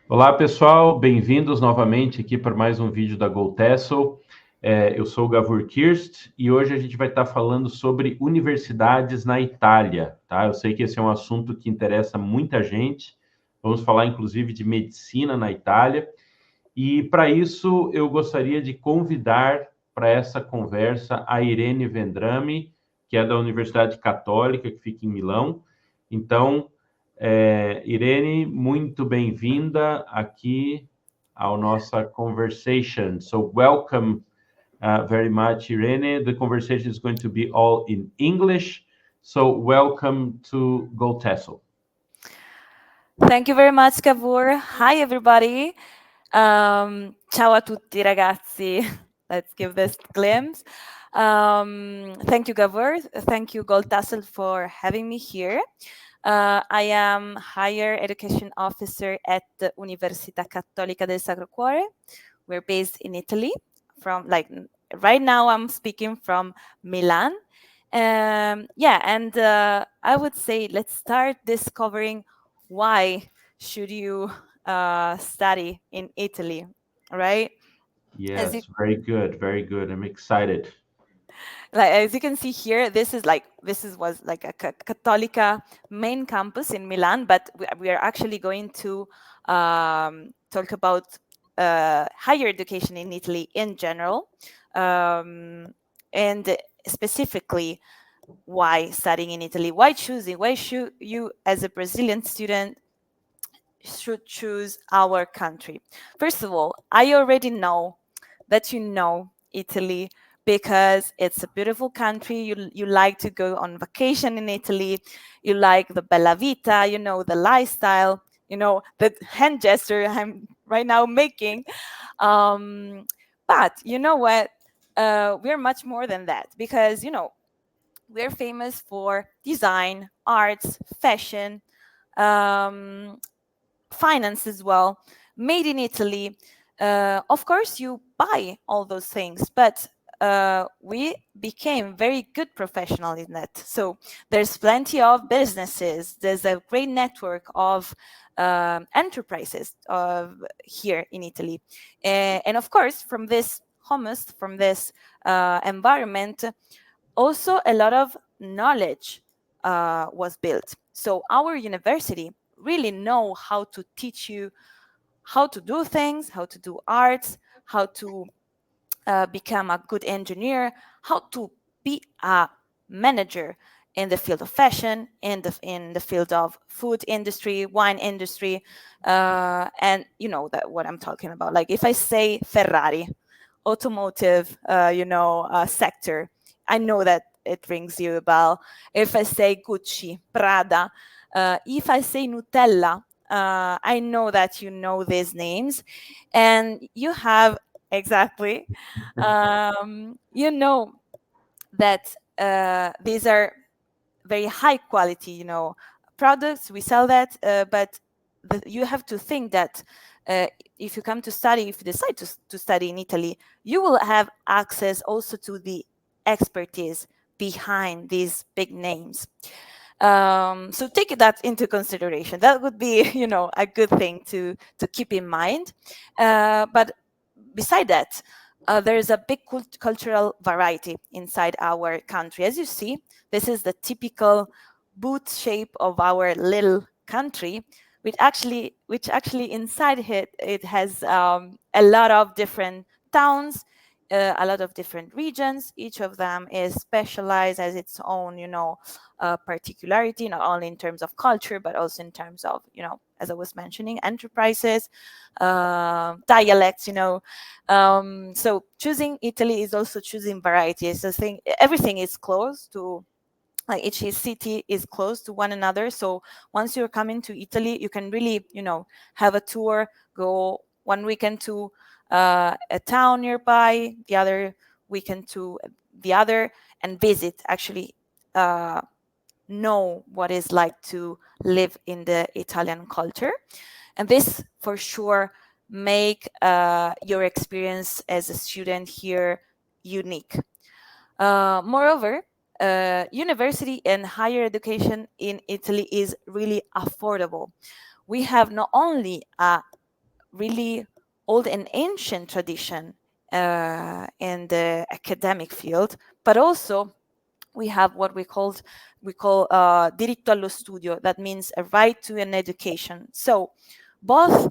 Olá, pessoal, bem-vindos novamente aqui para mais um vídeo da Gold Tassel. Eu sou o Gavur Kirst e hoje a gente vai estar falando sobre universidades na Itália, tá? Eu sei que esse é um assunto que interessa muita gente. Vamos falar, inclusive, de medicina na Itália. E, para isso, eu gostaria de convidar para essa conversa a Irene Vendrame, que é da Universidade Católica, que fica em Milão. Então, Irene, muito bem-vinda aqui ao nossa conversation. So, welcome very much, Irene. The conversation is going to be all in English. So, welcome to Gold Tassel. Thank you very much, Cavour. Hi, everybody. Ciao a tutti, ragazzi. Let's give this glimpse. Thank you, Gavur. Thank you, Gold Tassel, for having me here. I am Higher Education Officer at the Università Cattolica del Sacro Cuore. We're based in Italy. Right now, I'm speaking from Milan. And I would say let's start discovering why should you study in Italy, right? Yes, very good, very good. I'm excited. As you can see here, this was like a Cattolica main campus in Milan, but we are actually going to talk about higher education in Italy in general, and specifically why studying in Italy, why should you as a Brazilian student should choose our country. First of all, I already know that you know Italy because it's a beautiful country. You like to go on vacation in Italy. You like the bella vita, you know, the lifestyle, you know, the hand gesture I'm right now making. But you know what? We're much more than that because, you know, we're famous for design, arts, fashion, finance as well, made in Italy. Of course, you buy all those things, but we became very good professionals in that. So there's plenty of businesses. There's a great network of enterprises here in Italy. And of course, from this hummus, from this environment, also a lot of knowledge was built. So our university really know how to teach you how to do things, how to do arts, how to become a good engineer, how to be a manager in the field of fashion, in the field of food industry, wine industry, and you know that what I'm talking about. Like if I say Ferrari, automotive, sector, I know that it rings you a bell. If I say Gucci, Prada, if I say Nutella, I know that you know these names, and you have exactly, you know that these are very high quality, you know, products. We sell that, but you have to think that if you come to study, if you decide to study in Italy, you will have access also to the expertise behind these big names. So take that into consideration. That would be, you know, a good thing to keep in mind. But beside that, there is a big cultural variety inside our country. As you see, this is the typical boot shape of our little country, which actually inside it has a lot of different towns, a lot of different regions. Each of them is specialized as its own, you know, particularity, not only in terms of culture, but also in terms of, you know, as I was mentioning, enterprises, dialects, you know. So choosing Italy is also choosing variety. So everything is close to, like each city is close to one another. So once you're coming to Italy, you can really, you know, have a tour, go one weekend to a town nearby, the other weekend to the other, and visit, actually know what it's like to live in the Italian culture. And this for sure make your experience as a student here unique. Moreover, university and higher education in Italy is really affordable. We have not only a really old and ancient tradition in the academic field, but also we have what we call diritto allo studio. That means a right to an education. So both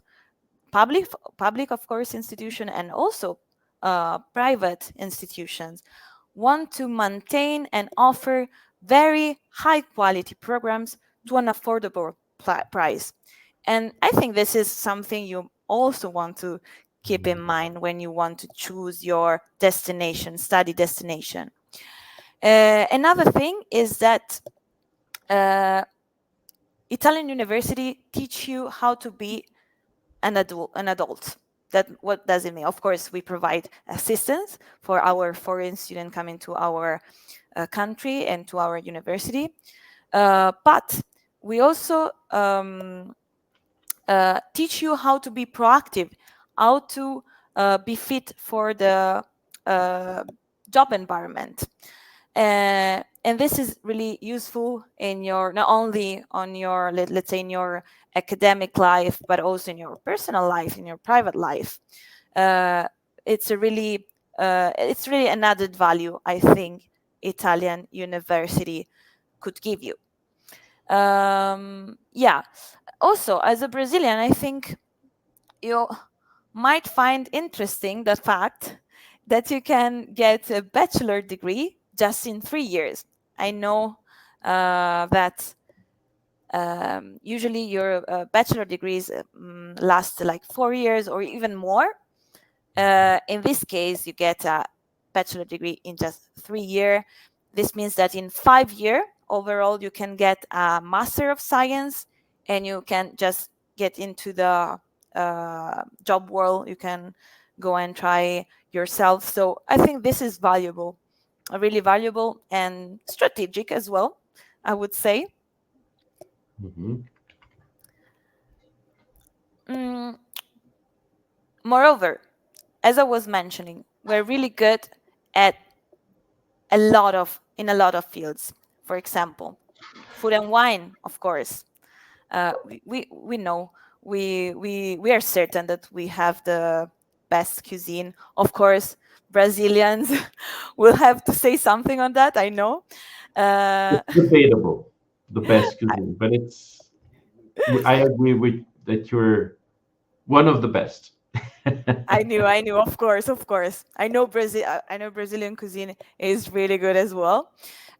public of course institution and also private institutions want to maintain and offer very high quality programs to an affordable price. And I think this is something you also want to keep in mind when you want to choose your destination, study destination. Another thing is that Italian university teach you how to be an adult. That what does it mean? Of course, we provide assistance for our foreign student coming to our country and to our university, but we also teach you how to be proactive, how to be fit for the job environment. And this is really useful in your, not only on your, let's say in your academic life, but also in your personal life, in your private life. It's really an added value, I think, Italian university could give you. Yeah. Also, as a Brazilian, I think you might find interesting the fact that you can get a bachelor degree just in 3 years. I know that usually your bachelor degrees last like 4 years or even more. In this case, you get a bachelor degree in just 3 years. This means that in 5 years, overall, you can get a Master of Science and you can just get into the job world. You can go and try yourself. So I think this is valuable, really valuable and strategic as well, I would say. Moreover, as I was mentioning, we're really good at in a lot of fields. For example, food and wine, of course. We know we are certain that we have the best cuisine. Of course, Brazilians will have to say something on that. I know. It's debatable, the best cuisine, but I agree with that you're one of the best. I knew. Of course. I know Brazilian cuisine is really good as well.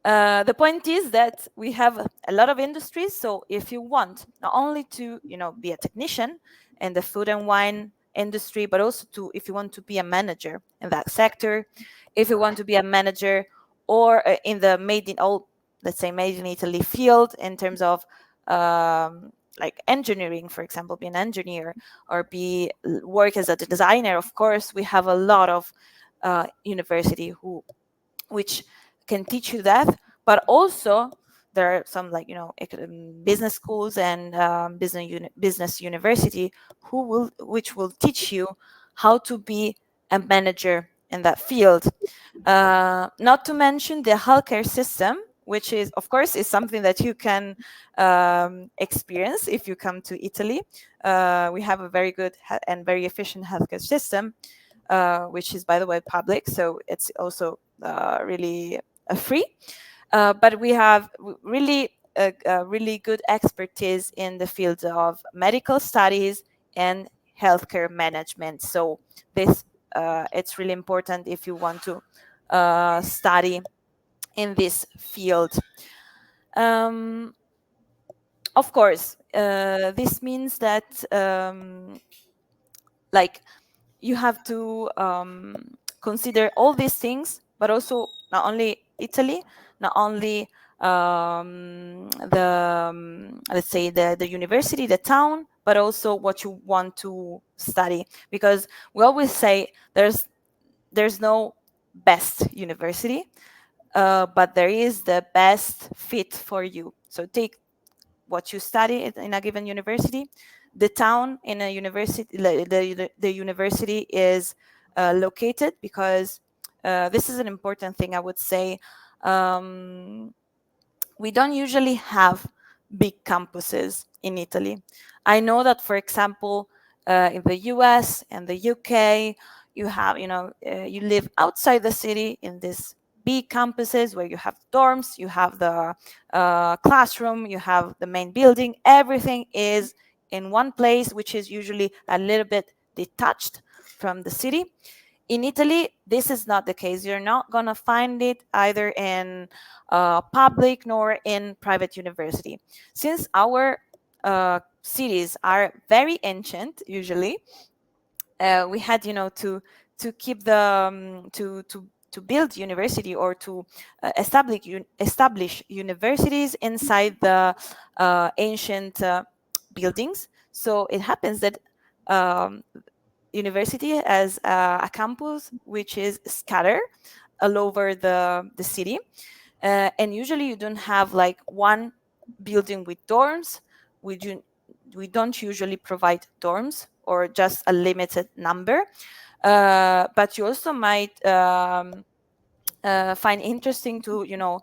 The point is that we have a lot of industries. So if you want not only to be a technician in the food and wine industry, but also if you want to be a manager in that sector, if you want to be a manager or in the made in Italy field in terms of like engineering, for example, be an engineer or work as a designer. Of course, we have a lot of university which can teach you that, but also there are some business schools and business university which will teach you how to be a manager in that field. Not to mention the healthcare system, which is, of course, is something that you can experience if you come to Italy. We have a very good and very efficient healthcare system, which is, by the way, public, so it's also really free. But we have really good expertise in the field of medical studies and healthcare management. So this it's really important if you want to study in this field. Of course, this means that you have to consider all these things, but also not only Italy, not only let's say the university, the town, but also what you want to study, because we always say there's no best university, but there is the best fit for you. So take what you study in a given university, the town in a university, the university is located, because this is an important thing, I would say. We don't usually have big campuses in Italy. I know that, for example, in the US and the UK. You have, you live outside the city in these big campuses where you have dorms, you have the classroom, you have the main building. Everything is in one place, which is usually a little bit detached from the city. In Italy, this is not the case. You're not going to find it either in public nor in private university. Since our cities are very ancient, usually, we had, to keep the to build university or to establish universities inside the ancient buildings. So it happens that university has a campus which is scattered all over the city, and usually you don't have like one building with dorms. We don't usually provide dorms or just a limited number, but you also might find interesting to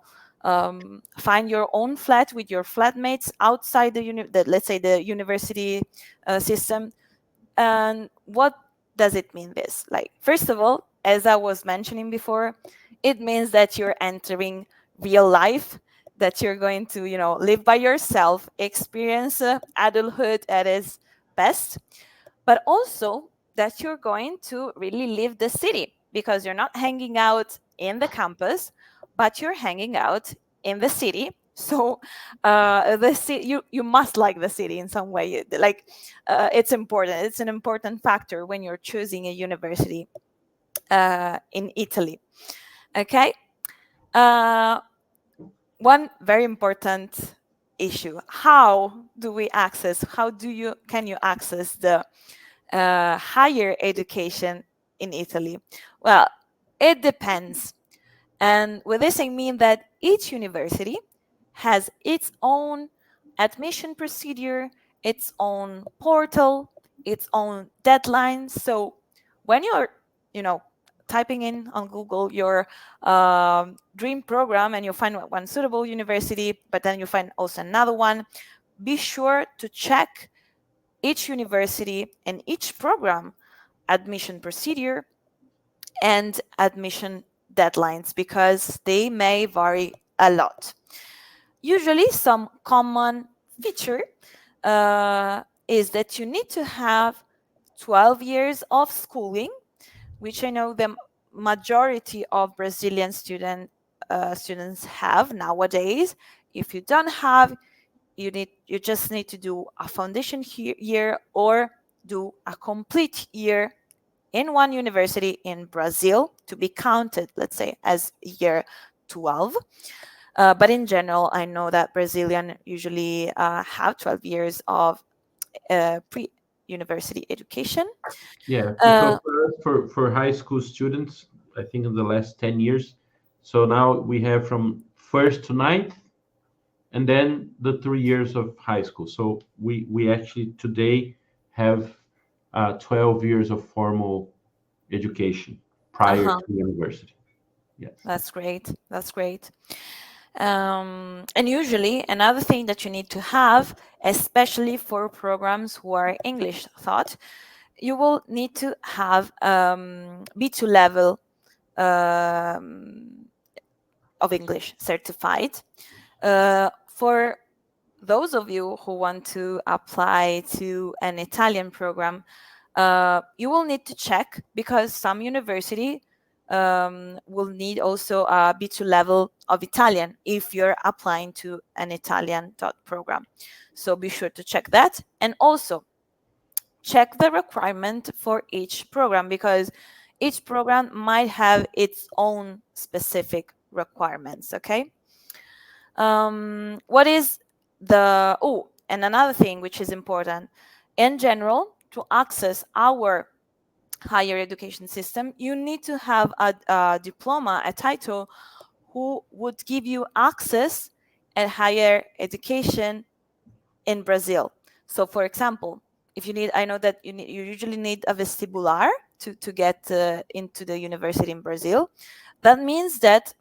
find your own flat with your flatmates outside let's say the university system. And what does it mean this? Like, first of all, as I was mentioning before, it means that you're entering real life, that you're going to, live by yourself, experience adulthood at its best, but also that you're going to really live the city, because you're not hanging out in the campus, but you're hanging out in the city. So the city, you must like the city in some way. Like it's important. It's an important factor when you're choosing a university in Italy. Okay. One very important issue: how can you access the higher education in Italy? Well, it depends. And with this, I mean that each university has its own admission procedure, its own portal, its own deadlines. So when you're, typing in on Google your dream program and you find one suitable university, but then you find also another one, be sure to check each university and each program admission procedure and admission deadlines, because they may vary a lot. Usually, some common feature is that you need to have 12 years of schooling, which I know the majority of Brazilian students have nowadays. If you don't have, you just need to do a foundation year or do a complete year in one university in Brazil to be counted, let's say, as year 12. But in general, I know that Brazilian usually have 12 years of pre-university education. Yeah, so for high school students, I think in the last 10 years, so now we have from first to ninth, and then the 3 years of high school. So we actually today have 12 years of formal education prior Uh-huh. to university. Yes. That's great. That's great. And usually another thing that you need to have, especially for programs who are English taught, you will need to have B2 level of English certified. For those of you who want to apply to an Italian program, you will need to check, because some university will need also a B2 level of Italian if you're applying to an Italian taught program. So be sure to check that, and also check the requirement for each program, because each program might have its own specific requirements. Okay. What is and another thing which is important in general, to access our higher education system, you need to have a diploma, a title, who would give you access at higher education in Brazil. So, for example, if you need, I know that you usually need a vestibular to get into the university in Brazil. That means that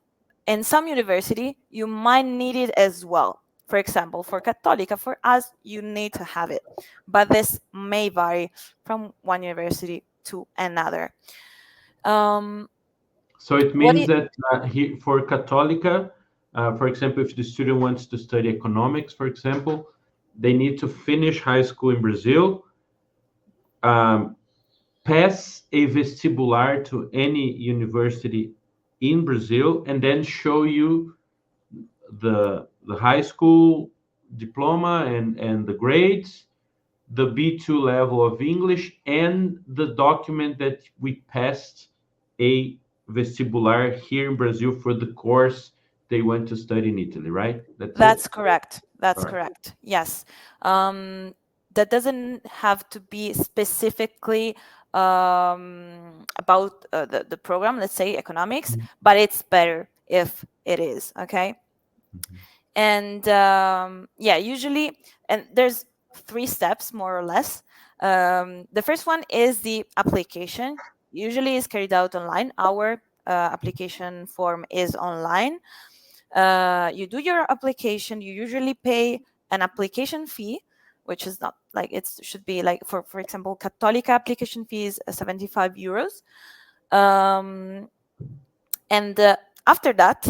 in some university, you might need it as well. For example, for Cattolica, for us, you need to have it, but this may vary from one university to another. So it means that for Católica, for example, if the student wants to study economics, for example, they need to finish high school in Brazil, pass a vestibular to any university in Brazil, and then show you the high school diploma and the grades, the B2 level of English, and the document that we passed a vestibular here in Brazil for the course they went to study in Italy, right? That's correct. That's correct. Yes. That doesn't have to be specifically about the program, let's say economics, but it's better if it is, okay? And yeah, usually, and there's 3 steps more or less. The first one is the application. Usually is carried out online. Our application form is online. You do your application, you usually pay an application fee, which is not like, it should be like, for example, Cattolica application fee is 75 euros. And after that,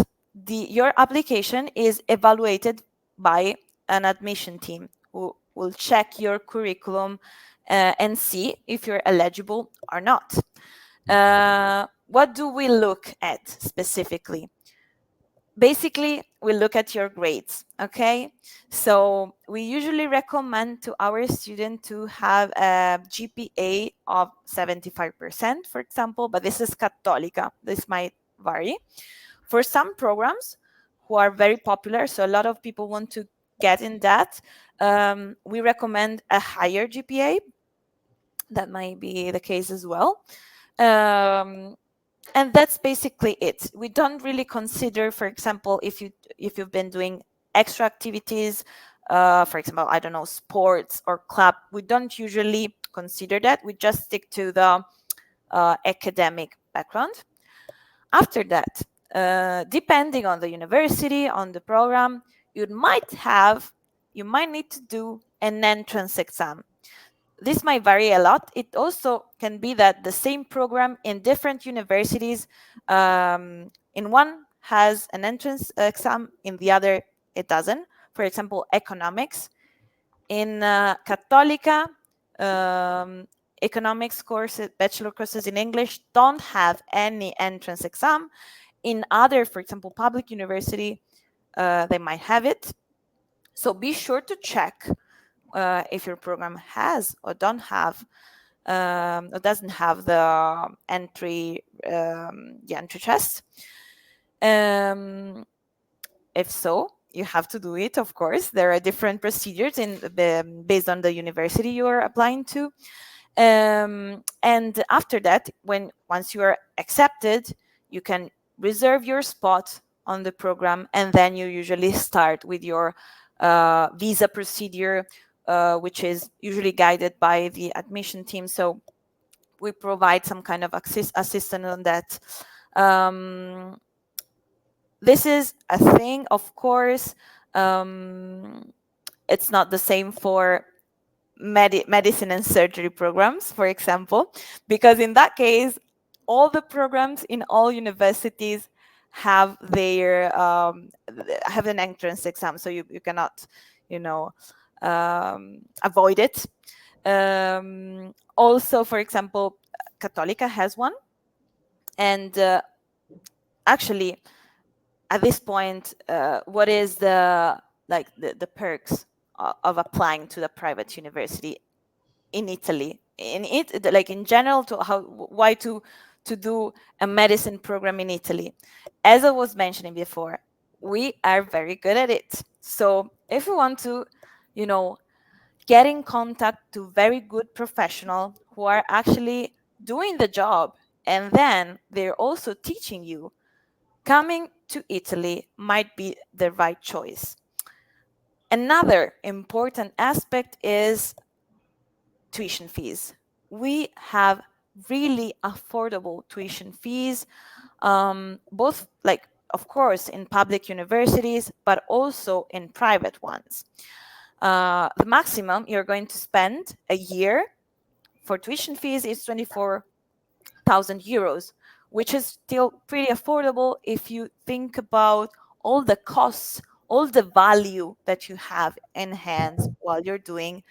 your application is evaluated by an admission team who will check your curriculum and see if you're eligible or not. What do we look at specifically? Basically, we look at your grades, okay? So we usually recommend to our student to have a GPA of 75%, for example, but this is Cattolica. This might vary. For some programs who are very popular, so a lot of people want to get in that, we recommend a higher GPA. That might be the case as well. And that's basically it. We don't really consider, for example, if you've been doing extra activities, for example, I don't know, sports or club, we don't usually consider that. We just stick to the academic background. After that, depending on the university, on the program, you might need to do an entrance exam. This might vary a lot. It also can be that the same program in different universities, in one has an entrance exam, in the other it doesn't. For example, economics. In Cattolica, economics courses, bachelor courses in English don't have any entrance exam. In other, for example, public university, they might have it. So be sure to check if your program has or don't have or doesn't have the entry test. If so, you have to do it, of course. There are different procedures based on the university you are applying to. And after that, once you are accepted, you can reserve your spot on the program, and then you usually start with your visa procedure, which is usually guided by the admission team. So we provide some kind of assistance on that. This is a thing, of course. It's not the same for medicine and surgery programs, for example, because in that case, all the programs in all universities have their have an entrance exam, so you cannot, avoid it. Also, for example, Cattolica has one, and actually, at this point, what is the perks of applying to the private university in Italy? In general, why to do a medicine program in Italy? As I was mentioning before, we are very good at it. So if we want to, get in contact to very good professionals who are actually doing the job, and then they're also teaching you, coming to Italy might be the right choice. Another important aspect is tuition fees. We have really affordable tuition fees, both of course, in public universities, but also in private ones. The maximum you're going to spend a year for tuition fees is 24,000 euros, which is still pretty affordable if you think about all the costs, all the value that you have in hands while you're doing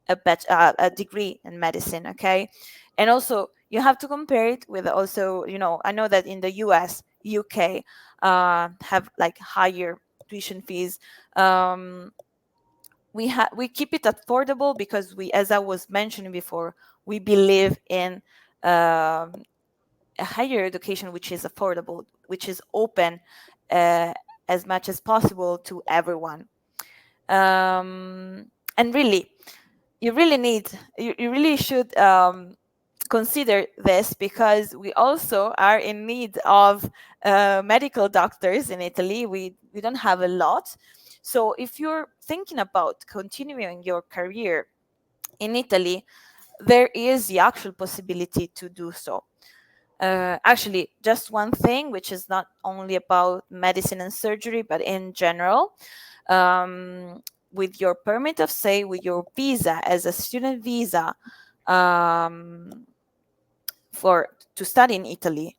a degree in medicine, okay? And also, you have to compare it with also, I know that in the US, UK have like higher tuition fees. We keep it affordable because as I was mentioning before, we believe in a higher education which is affordable, which is open as much as possible to everyone. And really, you really should consider this, because we also are in need of medical doctors in Italy. We don't have a lot. So if you're thinking about continuing your career in Italy, there is the actual possibility to do so. Actually, just one thing, which is not only about medicine and surgery, but in general, with your permit of stay, with your visa as a student visa to study in Italy,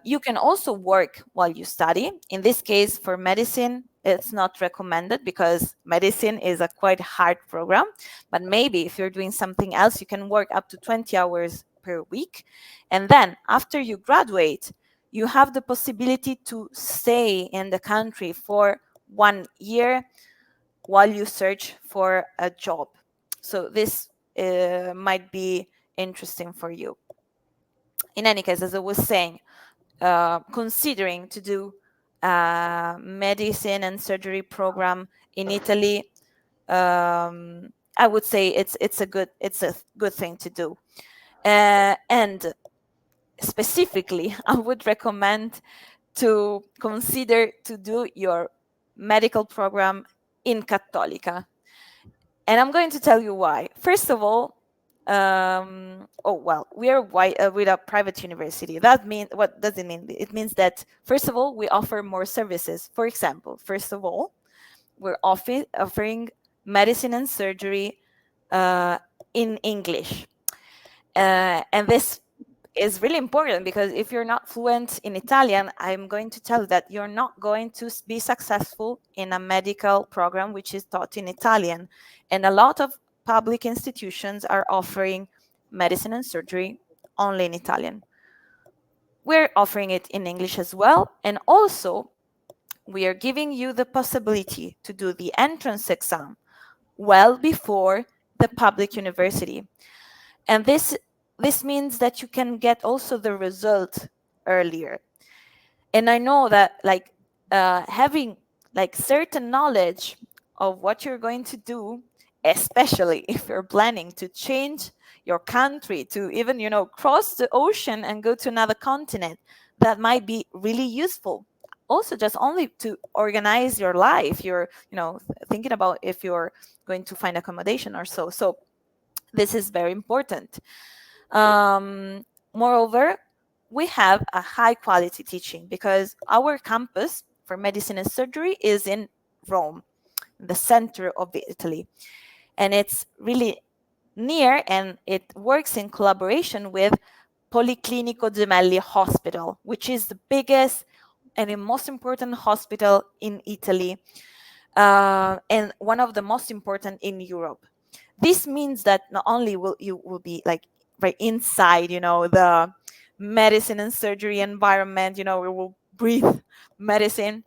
you can also work while you study. In this case, for medicine, it's not recommended because medicine is a quite hard program. But maybe if you're doing something else, you can work up to 20 hours per week. And then after you graduate, you have the possibility to stay in the country for 1 year while you search for a job. So this might be interesting for you. In any case, as I was saying, considering to do a medicine and surgery program in Italy, I would say it's a good thing to do. And specifically, I would recommend to consider to do your medical program in Cattolica. And I'm going to tell you why. First of all, we are with a private university. That means, what does it mean? It means that, first of all, we offer more services. For example, first of all, we're offering medicine and surgery in English. And this is really important, because if you're not fluent in Italian, I'm going to tell you that you're not going to be successful in a medical program which is taught in Italian. And a lot of public institutions are offering medicine and surgery only in Italian. We're offering it in English as well. And also, we are giving you the possibility to do the entrance exam well before the public university. And this means that you can get also the result earlier. And I know that having certain knowledge of what you're going to do, especially if you're planning to change your country, to even, cross the ocean and go to another continent, that might be really useful. Also, just only to organize your life, you're, thinking about if you're going to find accommodation or so. So this is very important. Moreover, we have a high quality teaching, because our campus for medicine and surgery is in Rome, the center of Italy. And it's really near, and it works in collaboration with Policlinico Gemelli Hospital, which is the biggest and the most important hospital in Italy, and one of the most important in Europe. This means that not only will you be right inside, the medicine and surgery environment, we will breathe medicine.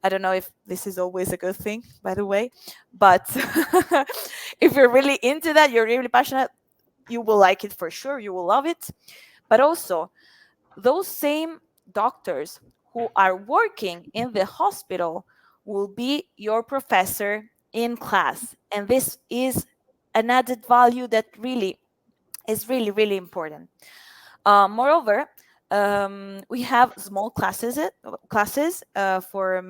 I don't know if this is always a good thing, by the way, but if you're really into that, you're really passionate, you will like it for sure. You will love it. But also, those same doctors who are working in the hospital will be your professor in class. And this is an added value that really is really, really important. Moreover, we have small classes for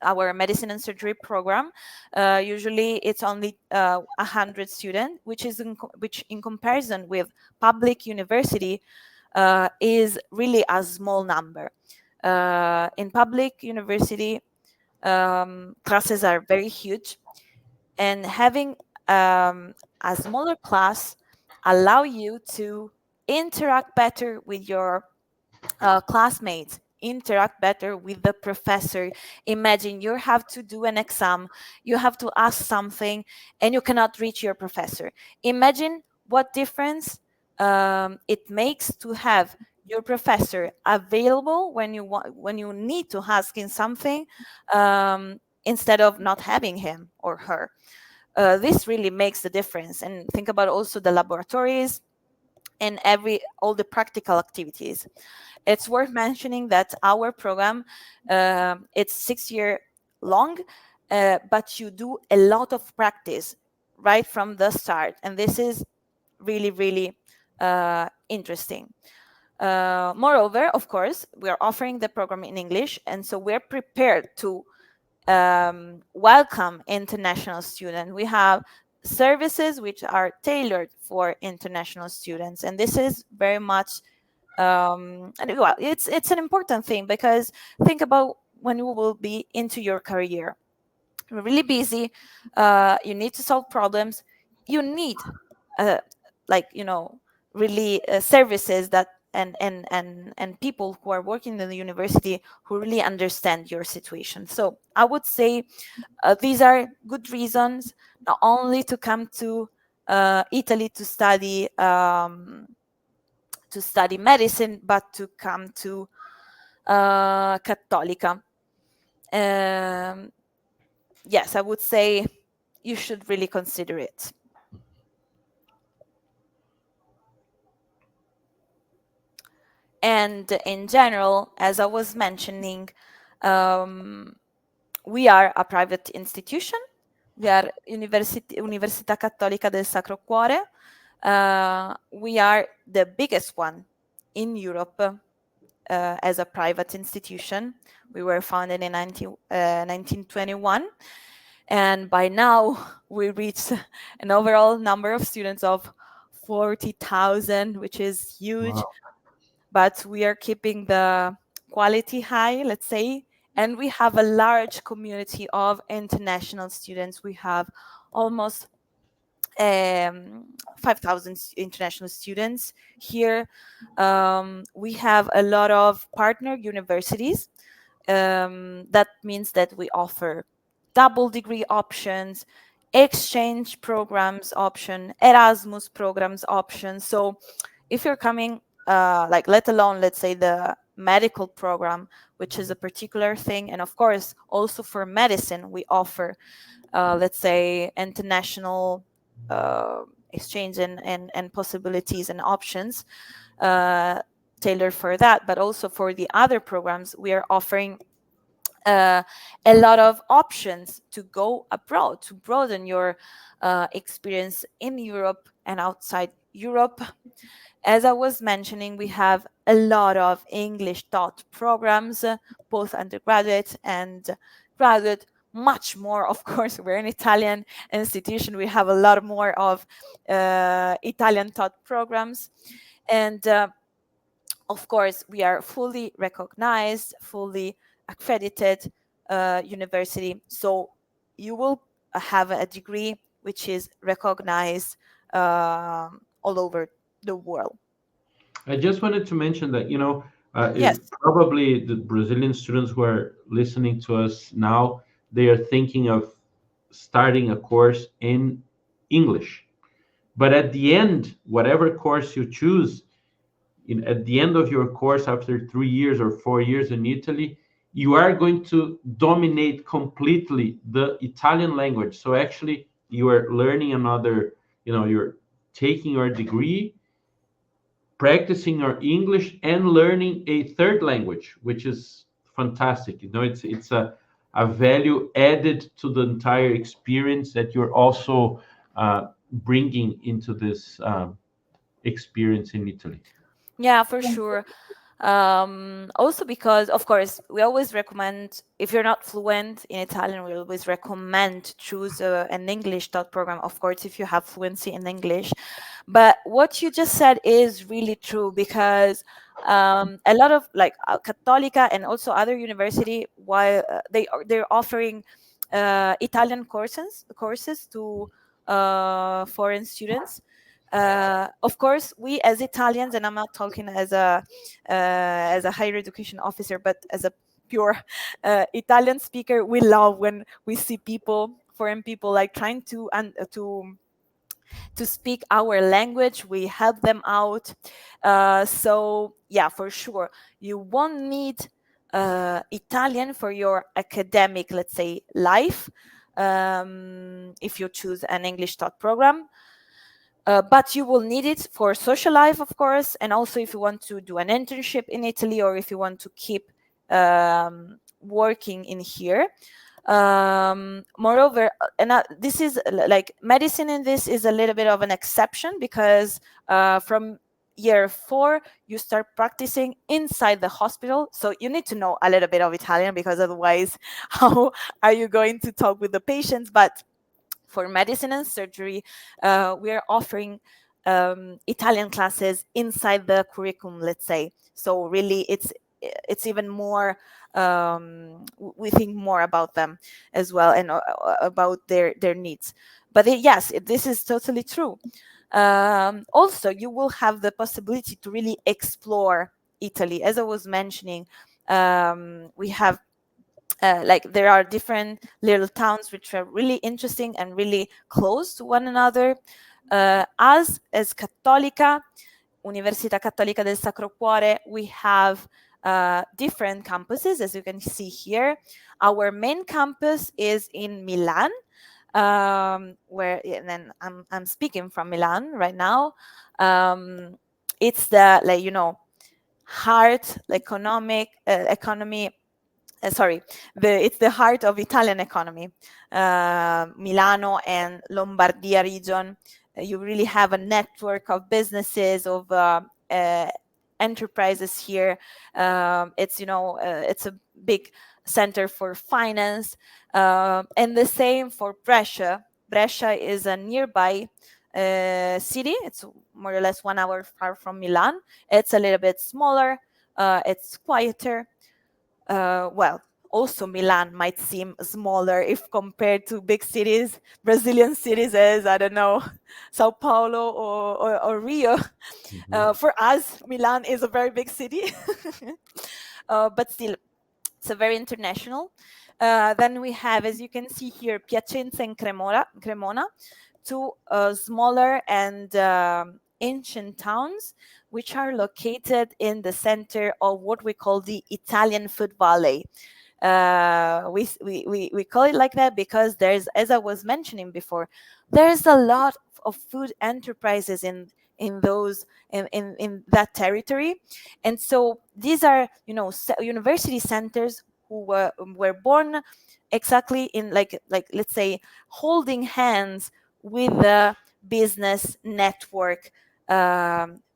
our medicine and surgery program. Usually it's only 100 students, which in comparison with public university is really a small number. In public university, classes are very huge, and having a smaller class allow you to interact better with your classmates, interact better with the professor. Imagine you have to do an exam, you have to ask something, and you cannot reach your professor. Imagine what difference it makes to have your professor available when you want, when you need to ask him something, instead of not having him or her. This really makes the difference. And think about also the laboratories and all the practical activities. It's worth mentioning that our program, it's 6 year long, but you do a lot of practice right from the start, and this is really, really interesting. Moreover, of course, we are offering the program in English, and so we're prepared to welcome international students. We have services which are tailored for international students, and this is very much and well, it's an important thing, because think about when you will be into your career. You're really busy, you need to solve problems, you need like, really services that and people who are working in the university who really understand your situation. So I would say these are good reasons not only to come to Italy to study medicine, but to come to Cattolica. Yes, I would say you should really consider it. And in general, as I was mentioning, we are a private institution. We are Università Cattolica del Sacro Cuore. We are the biggest one in Europe as a private institution. We were founded in 1921, and by now we reached an overall number of students of 40,000, which is huge. Wow. But we are keeping the quality high, let's say, and we have a large community of international students. We have almost 5,000 international students here. We have a lot of partner universities. That means that we offer double degree options, exchange programs option, Erasmus programs option. So if you're coming, like, let alone, let's say, the medical program, which is a particular thing, and of course also for medicine we offer let's say international exchange and possibilities and options tailored for that. But also for the other programs, we are offering a lot of options to go abroad, to broaden your experience in Europe and outside Europe. As I was mentioning, we have a lot of English taught programs, both undergraduate and graduate. Much more, of course, we're an Italian institution. We have a lot more of Italian taught programs. And of course, we are fully recognized, fully accredited university. So you will have a degree which is recognized all over the world. I just wanted to mention that, Yes. probably the Brazilian students who are listening to us now, they are thinking of starting a course in English. But at the end, whatever course you choose, at the end of your course, after 3 years or 4 years in Italy, you are going to dominate completely the Italian language. So actually, you are learning another, you're taking your degree, practicing your English, and learning a third language, which is fantastic. It's a value added to the entire experience that you're also bringing into this experience in Italy. Yeah, for sure. Also because, of course, we always recommend, if you're not fluent in Italian, we always recommend choose an English taught program, of course, if you have fluency in English. But what you just said is really true, because a lot of like Cattolica and also other university, while they're offering Italian courses to foreign students. Of course, we as Italians, and I'm not talking as a higher education officer, but as a pure Italian speaker, we love when we see foreign people, like trying to speak our language. We help them out. So yeah, for sure, you won't need Italian for your academic, let's say, life, if you choose an English taught program. But you will need it for social life, of course, and also if you want to do an internship in Italy, or if you want to keep working in here. Moreover, and this is like medicine in this is a little bit of an exception, because from year 4 you start practicing inside the hospital, so you need to know a little bit of Italian, because otherwise how are you going to talk with the patients? But for medicine and surgery, we are offering Italian classes inside the curriculum, let's say. So really, it's even more. We think more about them as well, and about their needs. But yes, this is totally true. Also, you will have the possibility to really explore Italy, as I was mentioning. We have like there are different little towns which are really interesting and really close to one another. As Cattolica, Università Cattolica del Sacro Cuore, we have different campuses, as you can see here. Our main campus is in Milan, where, and then I'm speaking from Milan right now. It's the, like, heart, economy. Sorry, it's the heart of Italian economy. Milano and Lombardia region, you really have a network of businesses, of enterprises here. It's it's a big center for finance, and the same for Brescia. Brescia is a nearby city. It's more or less 1 hour far from Milan. It's a little bit smaller. It's quieter. Well, also Milan might seem smaller if compared to big cities, Brazilian cities, as, I don't know, Sao Paulo or Rio. For us, Milan is a very big city, but still, it's a very international. Then we have, as you can see here, Piacenza and Cremona, two smaller and ancient towns, which are located in the center of what we call the Italian Food Valley. We call it like that because there's, as I was mentioning before, there's a lot of food enterprises in that territory, and so these are university centers who were born exactly in like let's say holding hands with the business network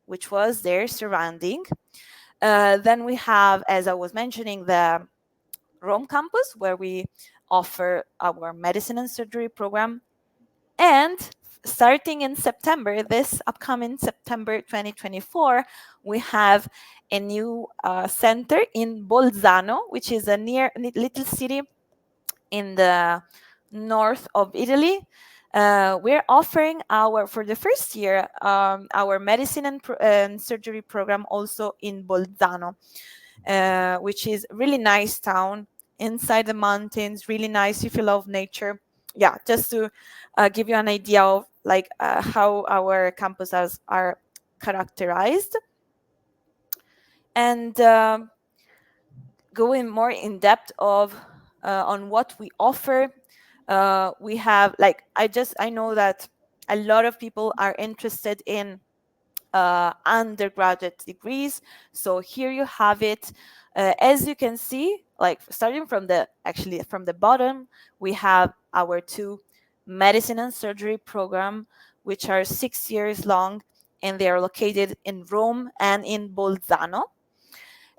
which was their surrounding. Then we have, as I was mentioning, the Rome campus, where we offer our medicine and surgery program. And starting in September, this upcoming September 2024, we have a new center in Bolzano, which is a little city in the north of Italy. We're offering for the first year, our medicine and surgery program also in Bolzano, which is a really nice town inside the mountains, really nice if you love nature. Yeah, just to give you an idea of how our campuses are characterized. And going more in depth on what we offer, we have I know that a lot of people are interested in undergraduate degrees, so here you have it. As you can see, starting from the bottom, we have our two medicine and surgery program, which are 6 years long, and they are located in Rome and in Bolzano.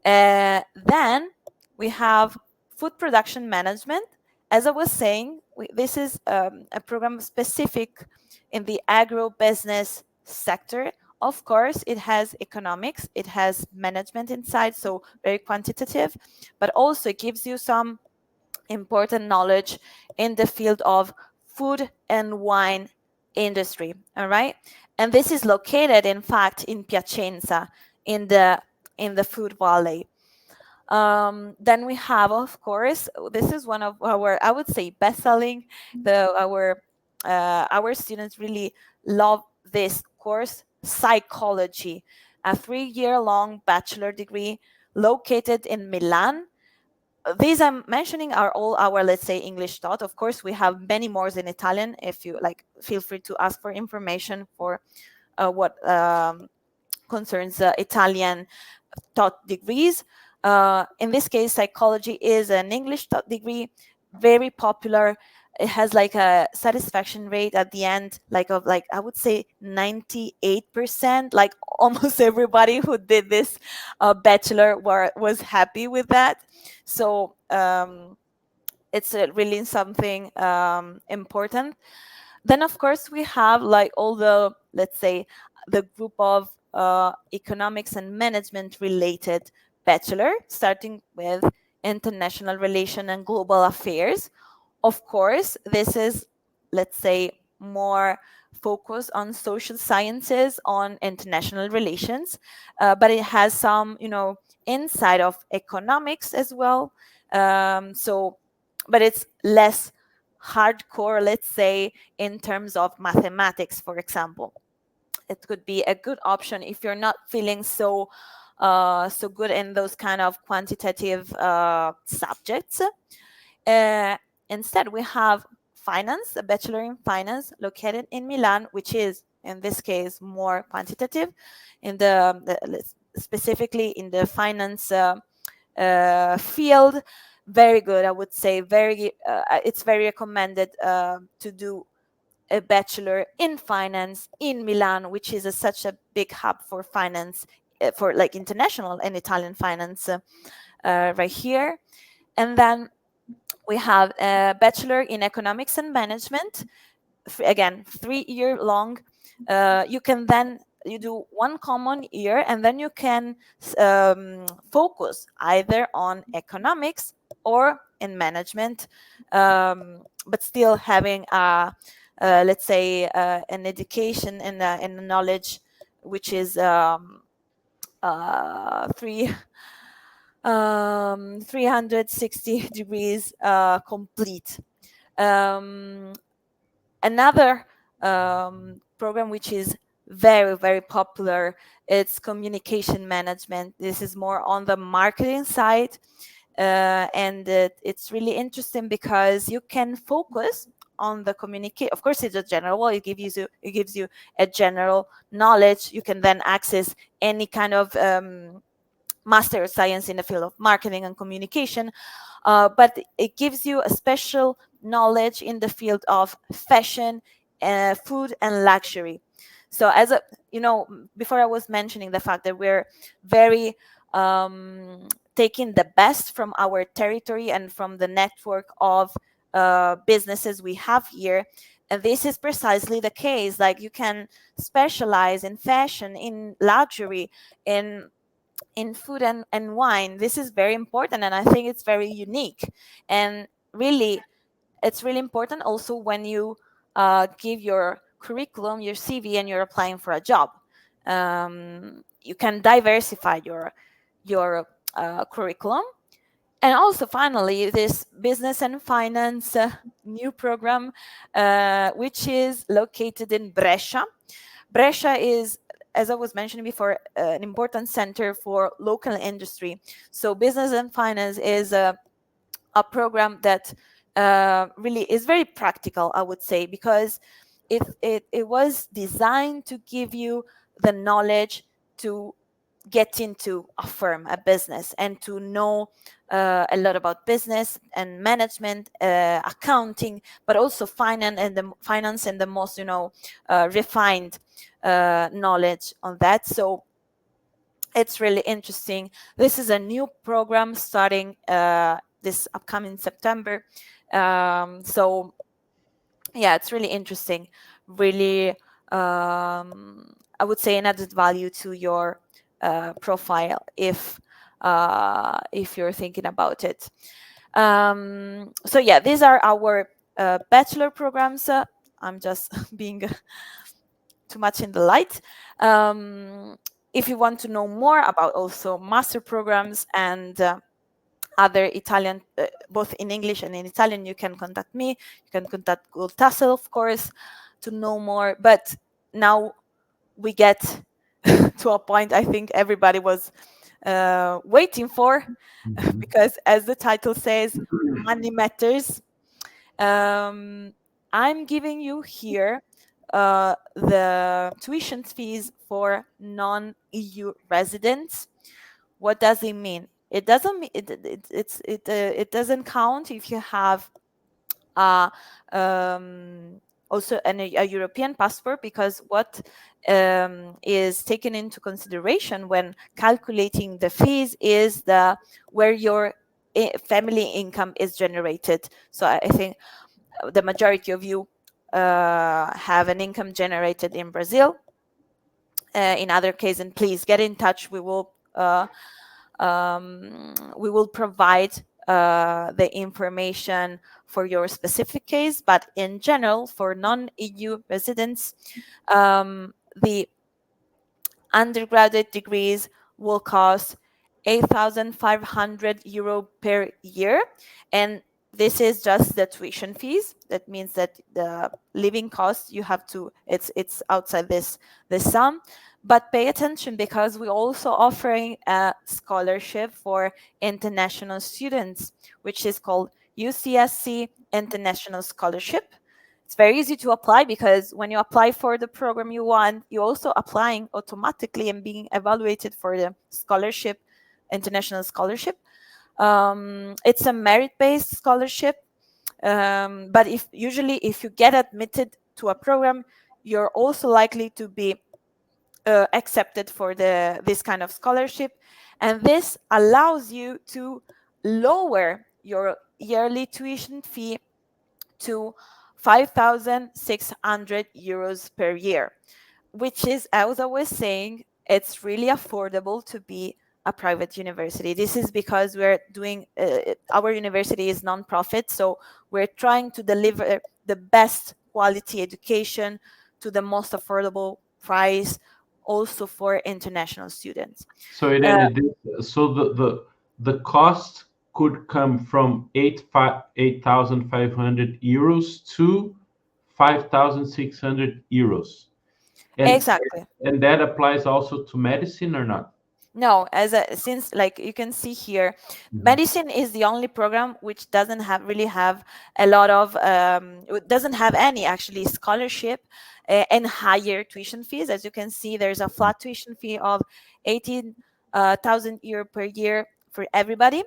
Then we have food production management. As I was saying, this is a program specific in the agro business sector. Of course, it has economics, it has management inside, so very quantitative, but also it gives you some important knowledge in the field of food and wine industry. All right, and this is located, in fact, in Piacenza, in the food valley. Then we have, of course, this is one of our, I would say, best-selling. Our students really love this course, psychology, a 3-year-long bachelor degree located in Milan. These I'm mentioning are all our, let's say, English taught. Of course, we have many more in Italian. If you like, feel free to ask for information for what concerns Italian taught degrees. In this case, psychology is an English taught degree, very popular. It has like a satisfaction rate at the end, like I would say 98%. Like almost everybody who did this bachelor was happy with that. So it's really something important. Then, of course, we have like all the, let's say, the group of economics and management related bachelor, starting with international relation and global affairs. Of course, this is, let's say, more focused on social sciences, on international relations, but it has some, inside of economics as well. But it's less hardcore, let's say, in terms of mathematics, for example. It could be a good option if you're not feeling so good in those kind of quantitative subjects. Instead, we have finance, a bachelor in finance located in Milan, which is, in this case, more quantitative, in specifically in the finance field. Very good, I would say. It's very recommended to do a bachelor in finance in Milan, which is such a big hub for finance, for like international and Italian finance right here. And then we have a bachelor in economics and management, again, 3-year long. You do one common year, and then you can focus either on economics or in management, but still having let's say an education and a knowledge which is 360 degrees complete. Another program which is very, very popular, it's communication management. This is more on the marketing side, and it's really interesting because you can focus on the communicate. Of course, it's a general. It gives you a general knowledge. You can then access any kind of Master of Science in the field of marketing and communication, but it gives you a special knowledge in the field of fashion, food, and luxury. So, before I was mentioning the fact that we're very taking the best from our territory and from the network of businesses we have here. And this is precisely the case. Like, you can specialize in fashion, in luxury, in food and wine. This is very important, and I think it's very unique. And really, it's really important also when you give your curriculum, your CV, and you're applying for a job. You can diversify your curriculum. And also, finally, this business and finance new program, which is located in Brescia. Brescia is, as I was mentioning before, an important center for local industry. So business and finance is a program that really is very practical, I would say, because it was designed to give you the knowledge to get into a firm, a business, and to know a lot about business and management, accounting, but also finance and the most refined knowledge on that. So it's really interesting. This is a new program starting this upcoming September. So yeah, it's really interesting. Really I would say, an added value to your profile if you're thinking about it. So yeah, these are our bachelor programs. I'm just being too much in the light. If you want to know more about also master programs and other Italian, both in English and in Italian, you can contact me. You can contact Gold Tassel, of course, to know more. But now we get to a point I think everybody was waiting for, because as the title says, money matters. I'm giving you here the tuition fees for non-EU residents. What does it mean? It doesn't mean it doesn't count if you have uh, also a European passport, because what is taken into consideration when calculating the fees is where your family income is generated. So I think the majority of you have an income generated in Brazil. In other cases, please get in touch. We will provide the information for your specific case, but in general, for non-EU residents, the undergraduate degrees will cost €8,500 per year, and this is just the tuition fees. That means that the living costs you have to, it's outside this sum. But pay attention, because we're also offering a scholarship for international students, which is called UCSC International Scholarship. It's very easy to apply, because when you apply for the program you want, you're also applying automatically and being evaluated for the scholarship, international scholarship. It's a merit-based scholarship, but if you get admitted to a program, you're also likely to be accepted for this kind of scholarship, and this allows you to lower your yearly tuition fee to €5,600 per year, which is, as I was saying, it's really affordable to be a private university. This is because we're doing, our university is non-profit, so we're trying to deliver the best quality education to the most affordable price, also for international students. So Irene, the cost could come from €8,500 to €5,600, Exactly. and that applies also to medicine or not? No, since, like you can see here, medicine is the only program which doesn't have a lot of it doesn't have any actually scholarship and higher tuition fees. As you can see, there's a flat tuition fee of 18,000 euro per year for everybody.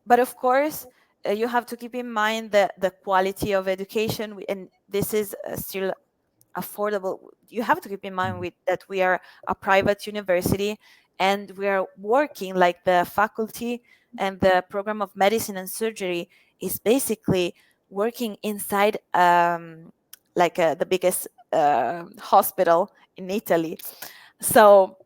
But of course, you have to keep in mind the quality of education, and this is still affordable. You have to keep in mind that we are a private university, and we are working, like the faculty and the program of medicine and surgery is basically working inside the biggest hospital in Italy. So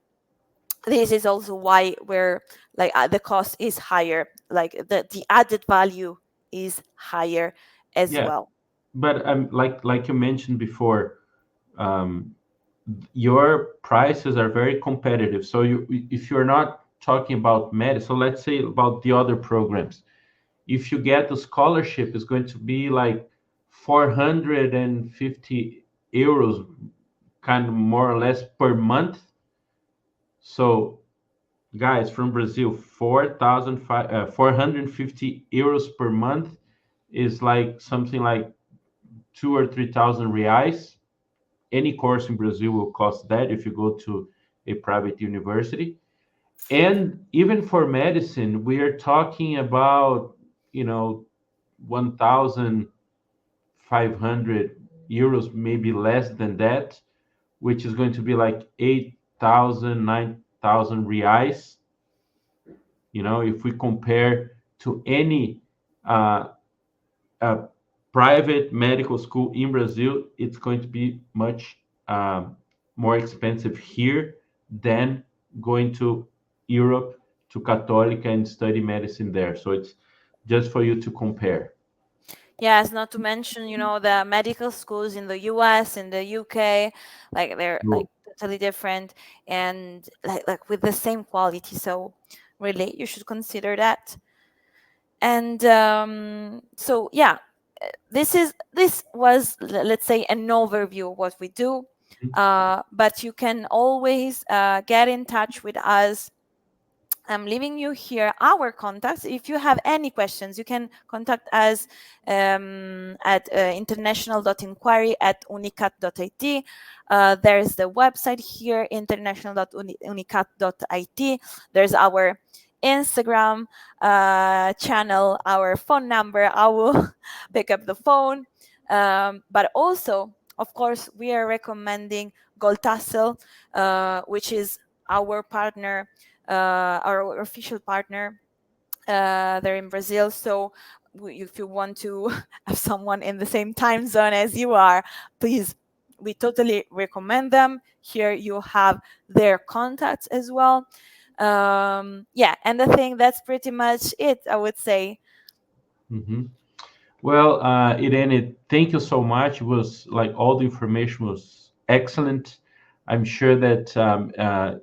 this is also why we're like the cost is higher, like the added value is higher as well. But like you mentioned before, your prices are very competitive. So if you're not talking about medicine, so let's say about the other programs, if you get the scholarship, it's going to be like €450, kind of more or less per month. So guys from Brazil, €450 per month is like something like 2 or 3,000 reais. Any course in Brazil will cost that if you go to a private university. And even for medicine, we are talking about, €1,500, maybe less than that, which is going to be like 8,000, 9,000 reais. If we compare to any private medical school in Brazil, it's going to be much more expensive here than going to Europe to Católica and study medicine there. So it's just for you to compare. Yes, not to mention, the medical schools in the US, in the UK, like they're like totally different and like with the same quality. So really, you should consider that. And so yeah, this was, let's say, an overview of what we do. But you can always get in touch with us. I'm leaving you here our contacts. If you have any questions, you can contact us at international.inquiry@unicat.it. There's the website here, international.unicat.it. There's our Instagram channel, our phone number. I will pick up the phone. But also, of course, we are recommending Gold Tassel, which is our partner, our official partner. They're in Brazil, so if you want to have someone in the same time zone as you are, please, we totally recommend them. Here you have their contacts as well. Yeah, and I think that's pretty much it, I would say. Well, Irene, thank you so much. It was like all the information was excellent. I'm sure that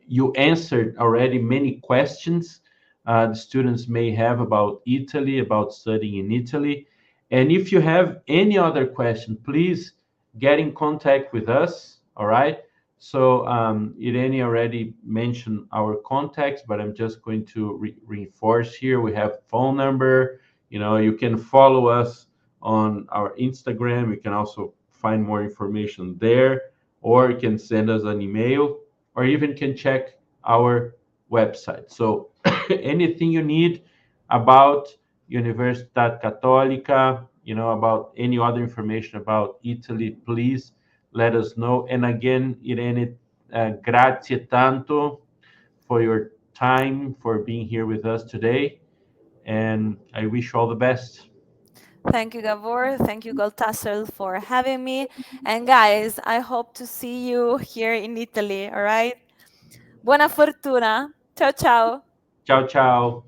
you answered already many questions the students may have about Italy, about studying in Italy. And if you have any other question, please get in contact with us. All right. So Irene already mentioned our contacts, but I'm just going to reinforce here. We have phone number. You can follow us on our Instagram. You can also find more information there, or you can send us an email, or even can check our website. So anything you need about Universidade Católica, about any other information about Italy, please let us know. And again, Irene, grazie tanto for your time, for being here with us today. And I wish you all the best. Thank you, Gabor. Thank you, Gold Tassel, for having me. And guys, I hope to see you here in Italy, all right? Buona fortuna. Ciao, ciao. Ciao, ciao.